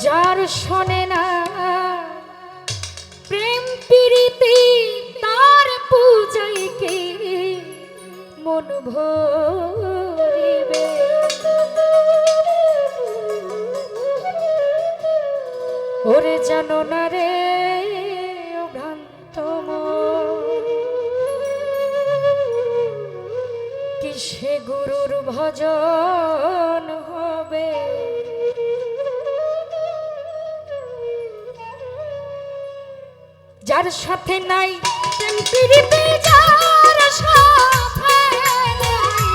যার শোনে না প্রেম প্রীতি তার পূজায় কে মন ভরিবে। ওরে জানো না রে ও ভ্রান্ত মন, কিসে গুরুর ভজন হবে। যার সাথে নাই প্রেম প্রীতি, যার সাথে নাই,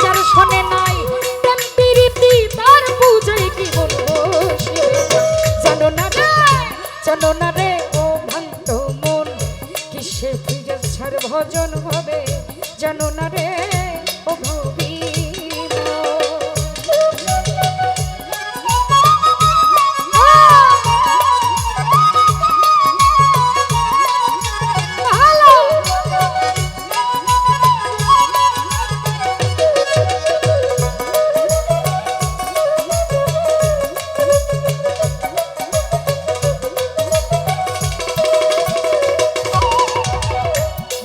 যার শোনে নাই প্রেম প্রীতি তার পূজায় কি বলবো। জানো না রে, জানো না রে ও ভ্রান্ত মন, কিসে ফিরে ছাড় ভজন হবে। জানো না রে ও ভবি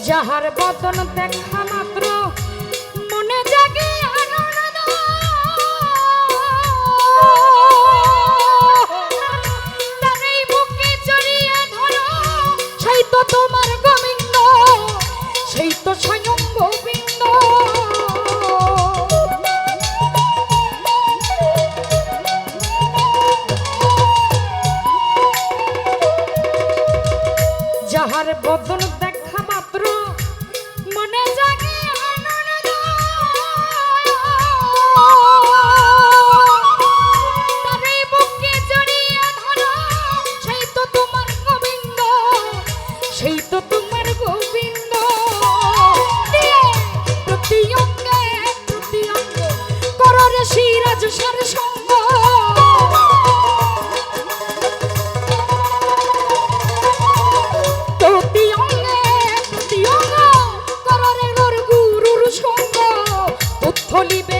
যাহার বদন দেখা মাত্র মনে জাগে আনন্দ, তার এই বুকে জড়িয়ে ধরো, সেই তো তোমার গোবিন্দ, সেই তো স্বয়ং গোবিন্দ। যাহার বদন দেখা মাত্র মনে জাগে আনন্দ, তার এই বুকে জড়িয়ে ধরো, সেই তো তোমার গোবিন্দ, সেই তো তোমার গোবিন্দ। প্রতি অঙ্গে প্রতি অঙ্গ করো রে সিরাজ সার সঙ্গ, প্রতি অঙ্গে প্রতি অঙ্গ করো রে গোর গুরুর সঙ্গ। উত্থলিবে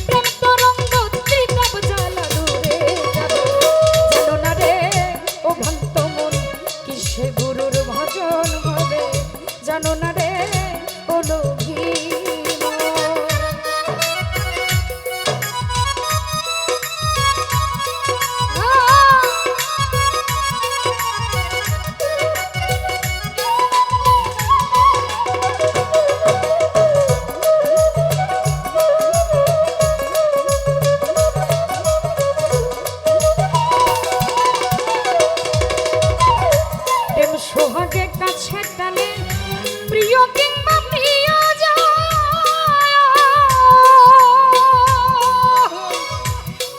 প্রেম তরঙ্গ ত্রিতাপ জ্বালানো রে। জানো না রে ও ভ্রান্ত মন, কিসে গুরুর ভজন হবে। জানো না রে ও লোভী সোহাগে কাছে টানে প্রিয় কিংবা প্রিয়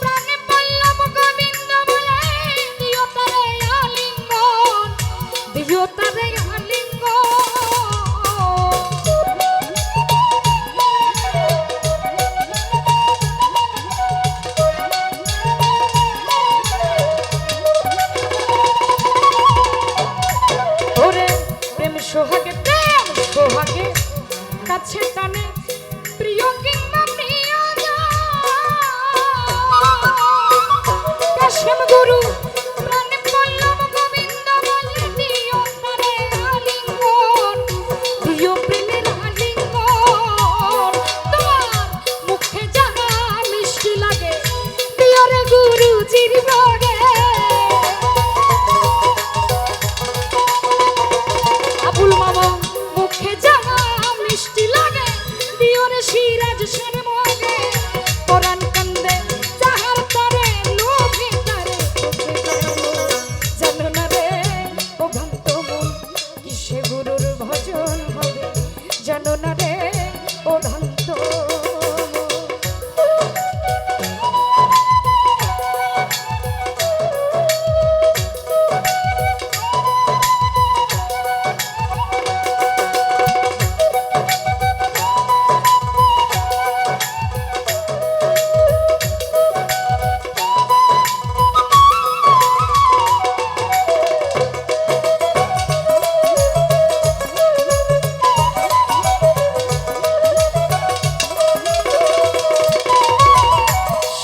প্রাণে পল্লব গোবিন্দ বলে দিও তারে আলিঙ্গন, দিও তারে আলিঙ্গন। সোহাগে প্রেম সোহাগে কাছে টানে প্রিয় কিংবা প্রিয় কাশেম গুরু প্রাণে পল্লব গোবিন্দ বলে দিও তারে আলিঙ্গন, দিও প্রেমের আলিঙ্গন। তোমার মুখে যাহা মিষ্টি লাগে দিও রে গুরুজির ভোগে। আবুল মামা মুখে যাহা মিষ্টি লাগে দিও রে সিরাজ সেন মগে। কোরআন কান্দে যাহার তারে লোভে তারে। জানো না রে ও ভ্রান্ত মন, কিসে গুরুর ভজন হবে। জানো না রে ও ভ্রান্ত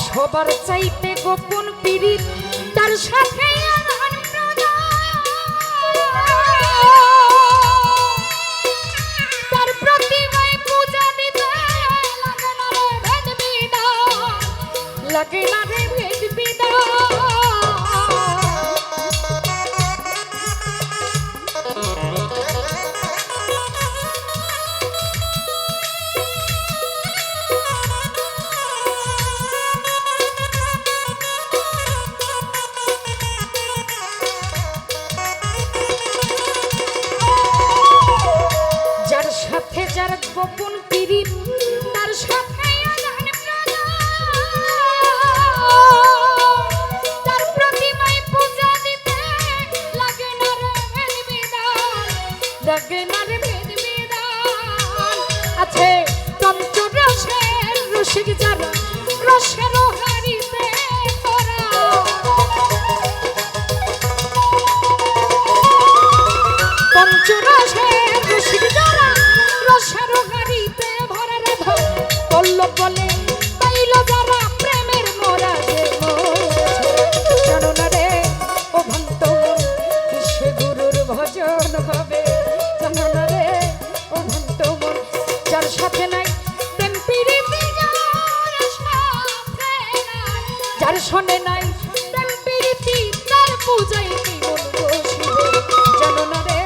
সবার চাইতে গোপন পীড়িত যার সাথে আধান প্রণয়, তার প্রতিমায় পূজা দিতে লাগে না রে ভেদ বিধান, লাগে না রে ভেদ বিধান। যার সাথে যার গোপন পীড়িত, তার সাথে আধান প্রণয়, তার প্রতিমায় পূজা দিতে লাগে না রে ভেদ বিধান, লাগে না রে ভেদ বিধান। আছে পঞ্চরসের রসিক যারা রসের হারিতে ভরা, পঞ্চরসের রসিক যারা রসের হারিতে ভরা রে ধন পল্লব বলে পাইল যারা প্রেমের মোরা যে মরেছে। জানো না রে ও ভন্ত মন কিসে গুরুর ভজন হবে, জানো না রে ও ভন্ত মন যার সাথে নাই প্রেম প্রীতি, যার শোনে নাই প্রেম প্রীতি, তার পূজায় কি মন বসিবে। জানো না রে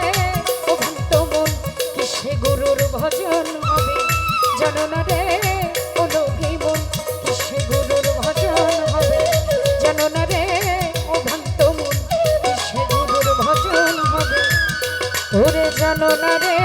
ও ভক্ত মন কিসে গুরুর ভজন হবে, জানো না রে ও লোভী মন কিসে গুরুর ভজন হবে, জানো না রে ও ভক্ত মন কিসে গুরুর ভজন হবে। ওরে জানো না রে